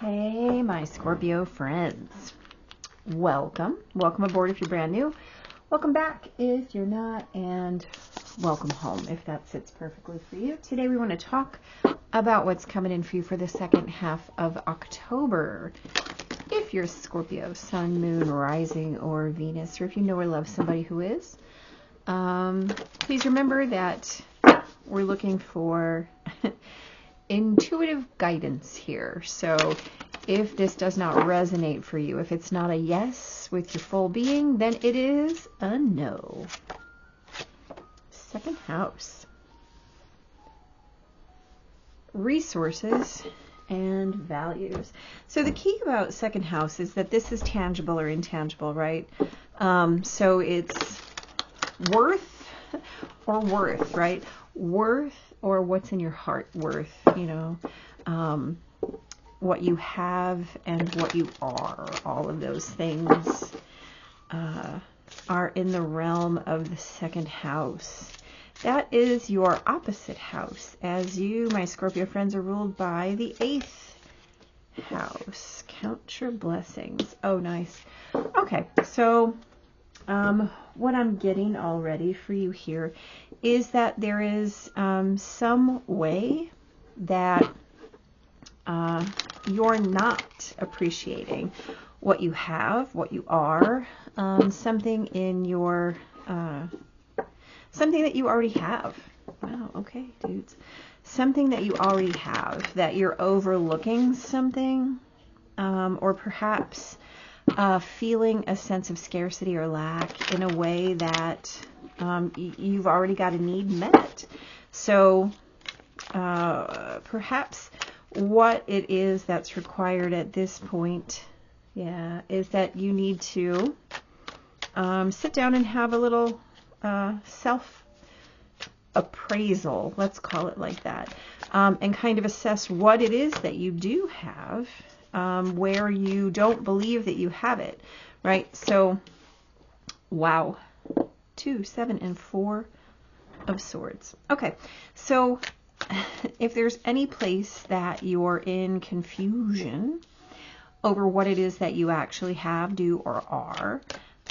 Hey, my Scorpio friends. Welcome. Welcome aboard if you're brand new. Welcome back if you're not, and welcome home if that sits perfectly for you. Today we want to talk about what's coming in for you for the second half of October. If you're Scorpio, Sun, Moon, Rising, or Venus, or if you know or love somebody who is, please remember that we're looking for intuitive guidance here. So if this does not resonate for you, if it's not a yes with your full being, then it is a no. Second house. Resources and values. So the key about second house is that this is tangible or intangible, right? So it's worth or worth, right? Worth or what's in your heart worth, what you have and what you are. All of those things are in the realm of the second house. That is your opposite house, as you, my Scorpio friends, are ruled by the 8th house. Count your blessings. Oh, nice. Okay, so what I'm getting already for you here is that there is some way that you're not appreciating what you have, what you are, something in your, something that you already have. Wow, okay, dudes. Something that you already have, that you're overlooking something, or perhaps feeling a sense of scarcity or lack in a way that you've already got a need met. So perhaps what it is that's required at this point, is that you need to sit down and have a little self-appraisal, let's call it like that, and kind of assess what it is that you do have, where you don't believe that you have it, right? So, wow, 2, 7, and 4 of Swords. Okay, so if there's any place that you're in confusion over what it is that you actually have, do, or are,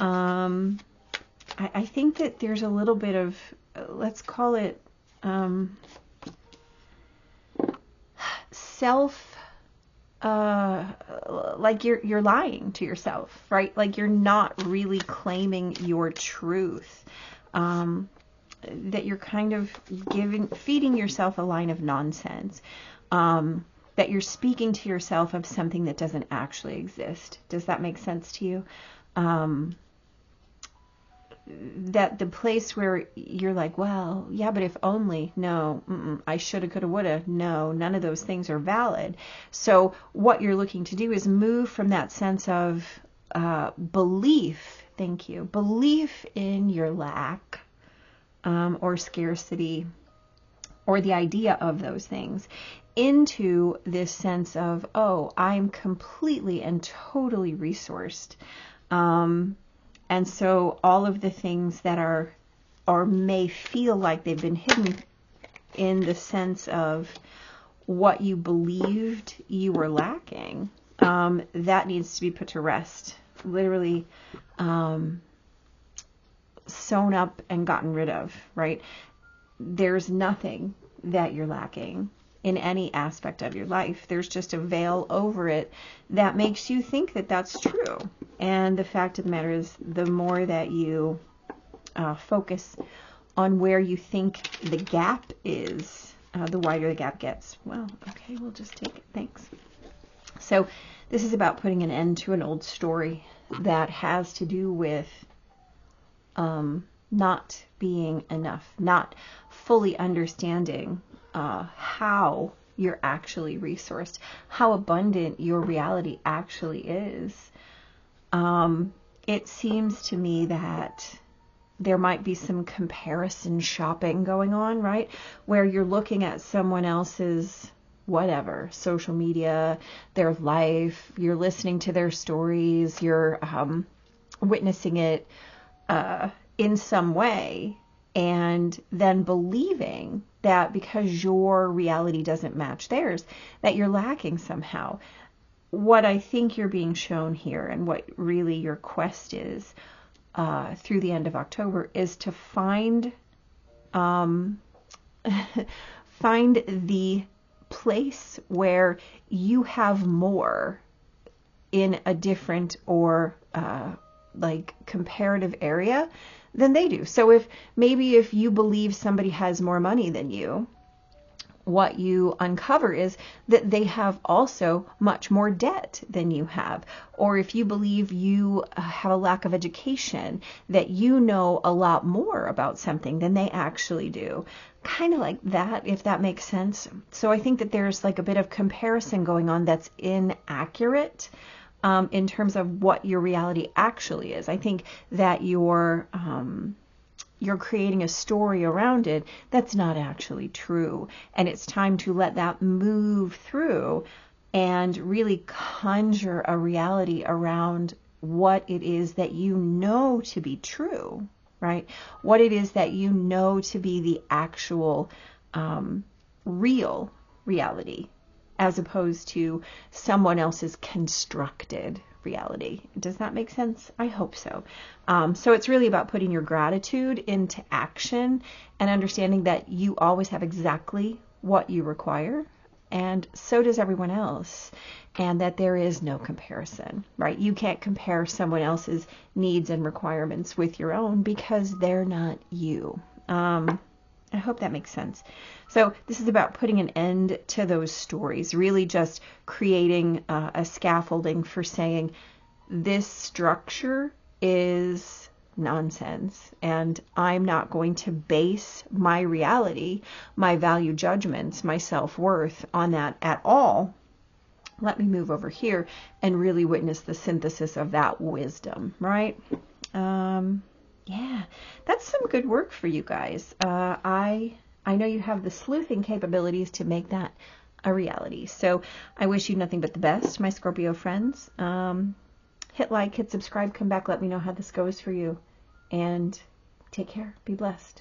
I think that there's a little bit of, let's call it like you're lying to yourself, right? Like you're not really claiming your truth. That you're kind of feeding yourself a line of nonsense. That you're speaking to yourself of something that doesn't actually exist. Does that make sense to you? That the place where you're like, well, yeah, but if only, no, I shoulda, coulda, woulda, no, none of those things are valid. So what you're looking to do is move from that sense of belief, thank you, belief in your lack or scarcity or the idea of those things, into this sense of, oh, I'm completely and totally resourced. And so all of the things that are, or may feel like they've been hidden in the sense of what you believed you were lacking, that needs to be put to rest. Literally sewn up and gotten rid of, right? There's nothing that you're lacking in any aspect of your life. There's just a veil over it that makes you think that that's true. And the fact of the matter is, the more that you focus on where you think the gap is, the wider the gap gets. Well, okay, we'll just take it. Thanks. So this is about putting an end to an old story that has to do with not being enough, not fully understanding how you're actually resourced, how abundant your reality actually is. It seems to me that there might be some comparison shopping going on, right? Where you're looking at someone else's whatever, social media, their life, you're listening to their stories, you're witnessing it in some way, and then believing that because your reality doesn't match theirs, that you're lacking somehow. what I think you're being shown here, and what really your quest is through the end of October, is to find find the place where you have more in a different or like comparative area than they do. So if you believe somebody has more money than you, what you uncover is that they have also much more debt than you have. Or if you believe you have a lack of education, that you know a lot more about something than they actually do. Kind of like that, if that makes sense. So I think that there's like a bit of comparison going on that's inaccurate in terms of what your reality actually is. I think that you're creating a story around it that's not actually true. And it's time to let that move through and really conjure a reality around what it is that you know to be true, right? What it is that you know to be the actual real reality, as opposed to someone else's constructed reality. Does that make sense? I hope so. So it's really about putting your gratitude into action and understanding that you always have exactly what you require, and so does everyone else, and that there is no comparison, right? You can't compare someone else's needs and requirements with your own because they're not you. I hope that makes sense. So this is about putting an end to those stories, really just creating a scaffolding for saying this structure is nonsense, and I'm not going to base my reality, my value judgments, my self-worth on that at all. Let me move over here and really witness the synthesis of that wisdom, right? Yeah, that's some good work for you guys. I know you have the sleuthing capabilities to make that a reality. So I wish you nothing but the best, my Scorpio friends. Hit like, hit subscribe, come back, let me know how this goes for you. And take care. Be blessed.